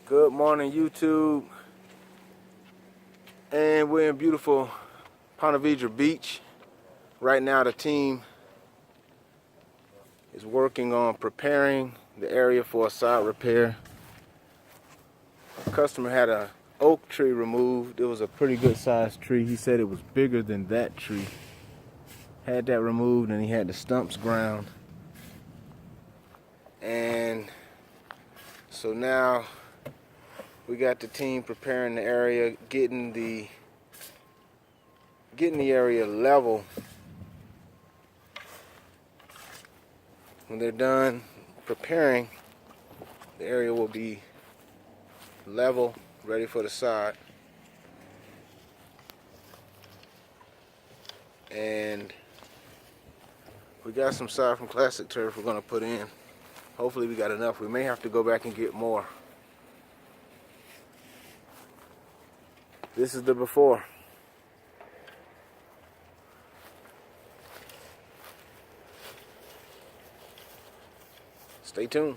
Good morning, YouTube. And we're in beautiful Ponte Vedra Beach. Right now the team is working on preparing the area for a side repair. A customer had an oak tree removed. It was a pretty good sized tree. He said it was bigger than that tree. Had that removed and he had the stumps ground. And so now we got the team preparing the area, getting the area level. When they're done preparing, the area will be level, ready for the sod. And we got some sod from Classic Turf we're going to put in. Hopefully we got enough. We may have to go back and get more. This is the before. Stay tuned.